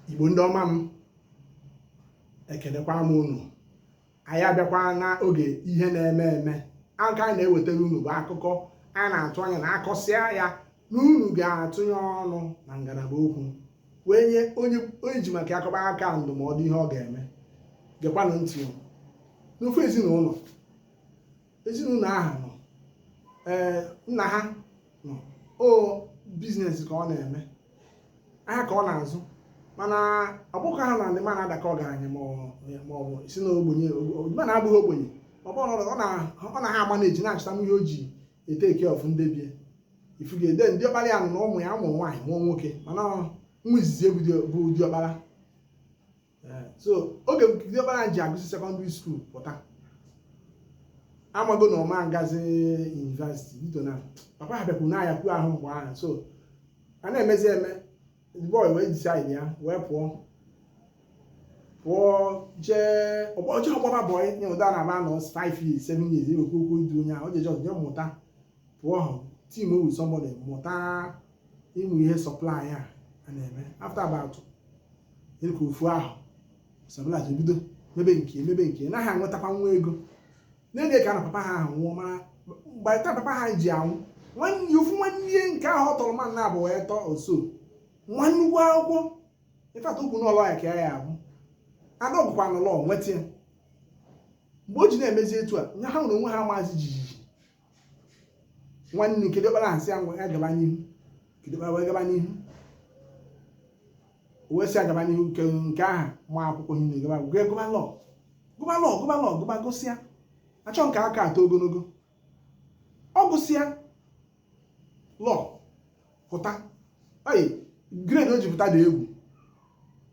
Igbo ndị ọma m, ekelekwa m unu. Anyị abịakwa na oge ihe na-eme eme. Aka anyị na-ewetara unu bụ akụkọ a na-atụ anya na akọsịa ya na unu ga-atụnye ọnụ na ngalaba okwu wee nye onye ji maka akọba aka ndụmọdụ ihe ọ ga-eme. Gekwanụ ntị n'ofe ezinụlọ ahụ nọ nna ha nọ biznes ka ọ na-eme, ahịa ka ọ na-azụ, mana ọbụkọ ha na ndị ma na-adaka ọgaranya ma ọ bụ si n'ogbenye ma na-abụghị ogbenye, ọ na ha agba na-eji na-achụta ihe o ji eteke of ndebie ifugede ndị ọkpara ya na ụmụ ya ụmụ nwaanyị mụọ nwoke, mana nwa izizi bụ diọkpara. So oge diọkpara ji agụsị sekọndịrị skuul pụta, amago na ọma ngazi yunivasiti bido na papa ha bịakwuru n'anya kwuo ahụ mgbe ahụ. So a na-emezi eme boy wee decide ya wee pụọ jee ọgbaba boy nye ụda na aba nọ 5 years 7 years ewekwu okwu idu onye ahụ o jeje ọjọọ mmụta pụọ hụ team with somebody mụta ịmụ ihe supply a na-eme. After about eko ofu ahụ sabụla ji bido mebe nke na ha nwetakwa nwa ego na-enye ka na papa ha ahụ nwụọ, mana mgbe taa papa ha ji anwụ nwanne nke ahụ ọ tọrọ mmadụ na-abụ wee tọọ oso nwanne ugwu akwụkwọ ịfata okwu n'ụlọ ya ka ya abụ ada ọgụkwa n'ụlọ nweta ya. Mgbe o ji na-emezi etu a nya ha nwere onwe ha maazị jijiji nwanne nke dịkpara asị ya ngwa ya gaba n'ihu wee gaba n'ihu wee sị agaba n'ihu nke aha ma akwụkwọ ihe gụba gụsịa achọ nke aka atọ ogologo ọ gụsịa lọ pụta grade o ji pụta dị egwu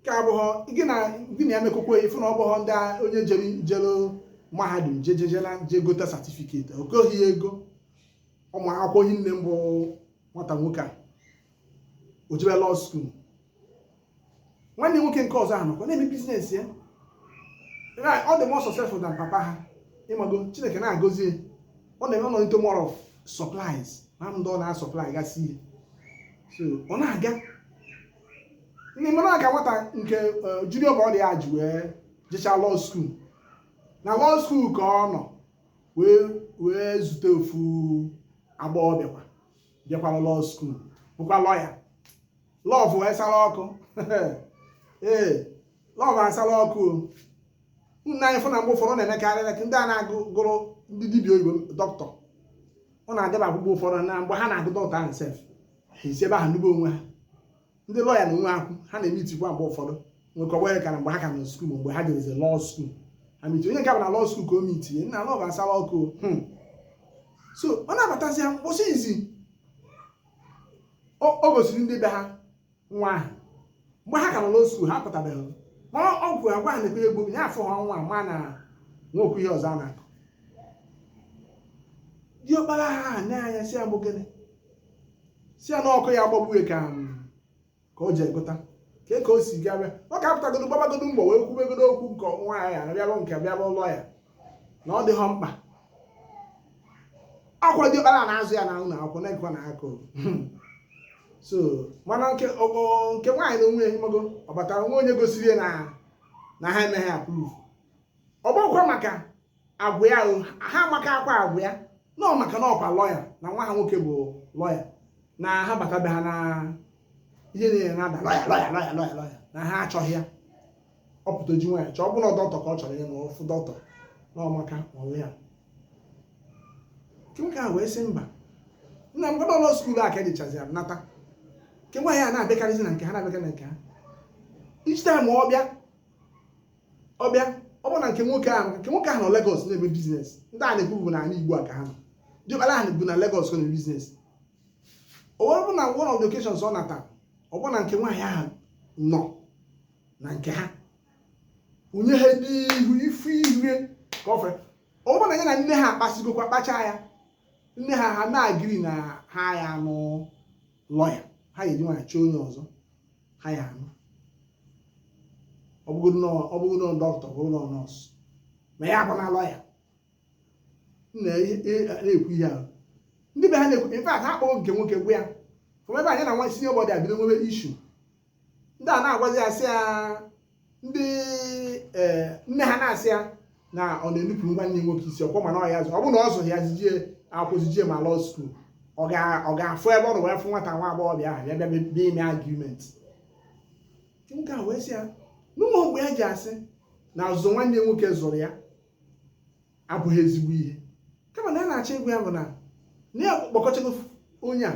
ka abụghọ gị na ya mekọkwa ifu na ọ bụghọ ndị onye jere mahadum je gote satifiketi okoghị ego ụmụ akwụkwọ ihe nne mbụ nwata nwoke a o jebe law school. Nwanne nwoke nke ọzọ ahụ nọkwa na-eme biznes ya, ọ dị more successful than papa ha. Ịmago Chineke na-agọzi ọ na-eme ọnọdụ more of supplies na ndị ọ na-asọplai gasị ihe. So ọ na-aga ndị mara aga nwata nke junior bụ ọ dị ya ji wee jechaa law school. Na law school ka ọ nọ wee zute ofu agbọghọ bịakwara law school bụkwa lọya. Lọvụ wee sara ọkụ lọvụ asara ọkụ nna anyị fụ na mgbe ụfọdụ na-emekarị ka ndị a na-agụrụ ndị dibịa oyibo dọkịta ọ na-adịba akwụkwọ ụfọdụ na mgbe ha na-agụ dọkịta ahụ sef esi ebe ahụ nube onwe ha. Ndị lọya na onwe akwụ ha na-emitikwa mgbe ụfọdụ nwekọwere ka na mgbe ha ka nọ skuul mgbe ha jereze lọọ skuul ha miti onye nke bụ na lọọ skuul ka o mitinye nna lọvụ asara ọkụ. So ọ na-abatazi ha mkpụsị izi o gosiri ndị be ha nwa ahụ mgbe ha ka nọ lọọ skuul ha pụtabeghị, ma ọ gwụ agwa ha na-ekwe egbo ya afọ ha nwa ma na nwokwu ihe ọzọ a na-akụ. Diọkpara ha na-anya si ya bụ gịnị si ya na ọkụ ya agbagbughị ka o ji egota ka o si gabịa ọ ka apụtagodo gbabagodo mbọ wee kwubegodo okwu nke nwaanyị ya bịalụ nke bịalụ ụlọ ya na ọ dịghọ mkpa akwa diọkpara na-azụ ya na ụlọ akwụkwọ na-ekwe na akụ. So mana nke nwaanyị na onwe ya mago ọ batara nwa onye gosiri na ha emeghị approve. Ọ bụkwa maka agwa ya ha maka akwa agwa ya nọ maka na ọkwa lọya na nwa ha nwoke bụ lọya na ha batabe ha na ihe niile na-ada lọya na ha achọghị ya. Ọ pụta ji nwaanyị chọọ ọ bụ na dọkịta ka ọ chọrọ ya na ọfụ dọkịta na ọmaka ọnwe ya. Nke nwoke ahụ wee sị mba nna m gaba ụlọ skuulu a ka edichazi ya nata nke nwaanyị a na-abịakarịzi na nke ha na-abịakarị na nke ha each time ọ bịa ọ bụ na nke nwoke ahụ nọ Lagos na-eme biznes. Ndị a na-ekwu bụ na ala Igbo a ka ha nọ, diọkpara ahụ bụ na Lagos na biznes. O wee bụ na one of the occasions ọ nata ọ bụ na nke nwaanyị ahụ nọ na nke ha onye ha n'ihu ifu ihe ka ọ fere. Ọ bụ na ya na nne ha akpasigokwa kpacha ya, nne ha na-agiri na ha ya anụ lọya ha ga-eji nwaanyị chọọ onye ọzọ ha ya anụ. Ọ bụrụ na dọkịta ọ bụrụ na nọọsụ ma ya bụ na lọya na-ekwu ihe ahụ ndị be ha na-ekwu. In fact ha kpọrọ nke nwoke gwa ya from ebe anyị na nwa sinye bọdị abido nwebe ishu ndị a na-agwazi asị ya ndị nne ha na-asị ya na ọ na-enupụrụ nwanne nwoke isi ọkwọ mana ọ ya zụ ọ bụ na ọ zụrụ ya zijie akwụzijie ma law school ọ ga-afụ ebe ọ nọ wee fụ nwata nwa agbọghọbịa ahụ bịa bịa ime argument nke a wee sị ya n'ụmụ mgbe ya ji asị na ọzụzụ nwanne nwoke zụrụ ya abụghị ezigbo ihe kama na ya na-achọ ịgwa ya bụ na ya kpọkọchago onye a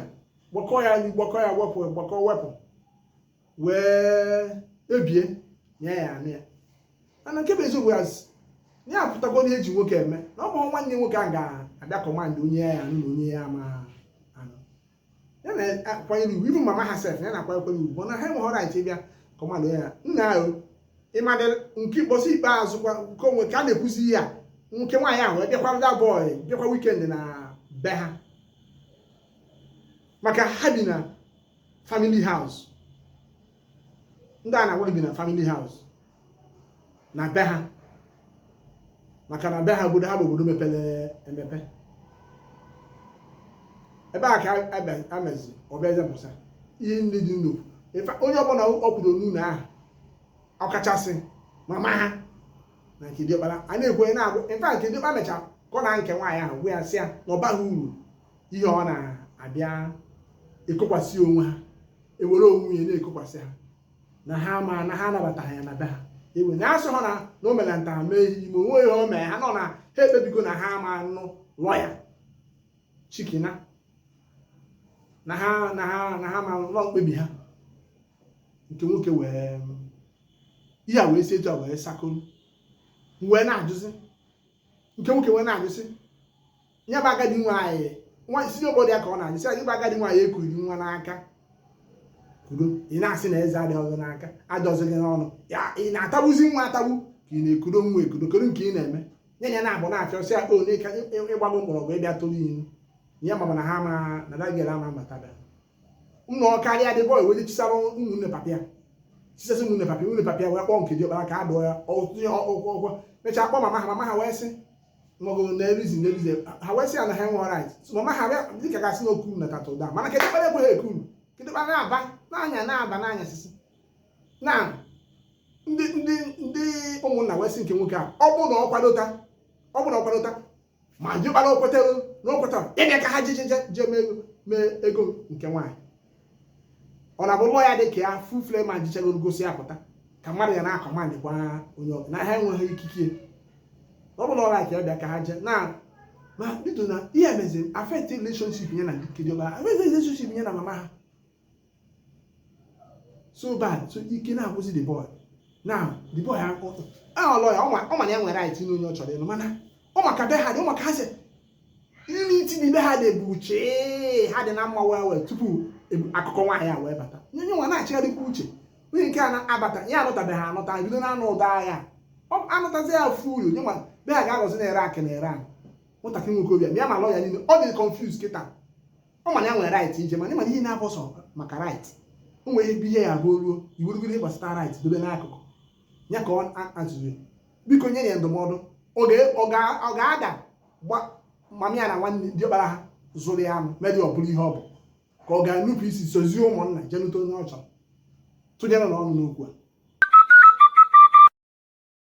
gbakọ ya wepụ wee ebie nye ya anụ ya mana nke bụ eziokwu ya apụtago ihe eji nwoke eme na ọ bụ nwanne nwoke a ga-abịa kọmandị onye ya anụ na onye ya ama anụ ya na-akwanyere iwu ibu mama ha sef ya na-akwanyekwere iwu bụ na ha enweghị right ịbịa kọmandị onye ya nna ahụ ịmadị nke mkpọsi ikpeazụ kwa nke onwe ka a na-ekwuzi ihe a nke nwaanyị ahụ bịakwara bọị bịakwa wikendi na be ha maka ha bi na family house ndị a na-agwa bi na family house na be ha maka na be ha obodo ha bụ obodo mepere emepe ebe a ka amezi ọbịaze pụsa ihe ndị dị nnukwu onye ọbụla ọ kwudo n'ụlọ ahụ ọkachasị mama ha na nke diọkpara a na-ekwenye na-agụ mfe nke diọkpa mecha ka ọ na nke nwaanyị ahụ gwa ya sị ya na ọ baghị uru ihe ọ na-abịa ekokwasị onwe ha ewere onwe ya na-ekokwasị ha na ha ma na ha anabataghị ya na be ha ewe na asị ha na o mere nta mee ime onwe ihe o mee ha nọ na ha ekpebigo na ha ama nụ lọya chikina na ha ma nọ mkpebi ha nke nwoke wee ihe a wee si etu a wee sakolu wee na-ajụzi nke nwoke wee na-ajụsị nye bụ agadi nwaanyị nwa si obodo ya ka ọ na-ajụsị anyị bụ agadi nwaanyị ekuriri nwa n'aka kudo ị na-asị na eze adịghị ọzọ n'aka adọzi gị n'ọnụ ya ị na-atagbuzi nwa atagbu ka ị na-ekudo nwa ekudo kedu nke ị na-eme nye ya na-abụ na-afịa ọsị akpa one ka ịgbago mgbọrọgwụ ịbịa tụrụ ilu ya maba na ha ma na dagịra ama mbata ụmụ karịa dị bọị wee chisara ụmụnne papịa chisasị ụmụnne papịa wee kpọọ nke diọkpara ka adụọ ya ọgwụgwọ mechaa kpọọ mama ha wee sị maọbụ na-erizi ha wee sị ya na ha enwe right mama ha bịa dịka gasị na okuru na tatụ da mana kedụ kpere ekweghị ekuru kedụ kpara na-aba n'anya sisi na ndị ụmụnna wee sị nke nwoke a ọ bụrụ na ọ kwadota ma diọkpara okwetara ịbịa ka ha jee mee ego nke nwaanyị ọ na-abụ lụọ ya dị ka ya fufule ma jichagoro gosi ya pụta ka mmadụ ya na-akọmandịkwa onye ọbụla na ha enweghị ikike ọ bụla ọra ka ya bịa ka ha jee na ma bido na ihe meziri affect relationship ya na diọkpara affect relationship ya na mama ha so bad so ike na-akwụsị the boy now the boy ha ọlọ ya ọ ma na ya nwere right n'onye ọ chọrọ ịnụ mana ọ maka be ha dị ọ maka ha sị ime itinye be ha dị bụ uche ha dị na mma wee tupu akụkọ nwaanyị a wee bata nye nwa na-achịgharịkwa uche onye nke a na-abata ya anụtabeghị anụta bido na anụ ụda agha anụtazi ya furu nye nwa be ha ga-agọzi na ere akị na ere ahụ nwatakịrị nwoke obi ya ma lọ ya niile ọ dị confused kịta ọ mana ya nwere right ije mana ịmana ihe na-abọsọ maka right o nwere ihe ya abụọ ruo iwerugoro ihe gbasara right dobe n'akụkụ ya ka ọ azụrụ biko nye ya ndụmọdụ ọ ga-ada mama ya na nwanne diọkpara ha zụrụ ya anụ medị ọ bụrụ ihe ọ bụ ka ọ ga-enupụ isi sozie ụmụnna jenute onye ọ chọrọ tụnyere n'ọnụ n'okwu a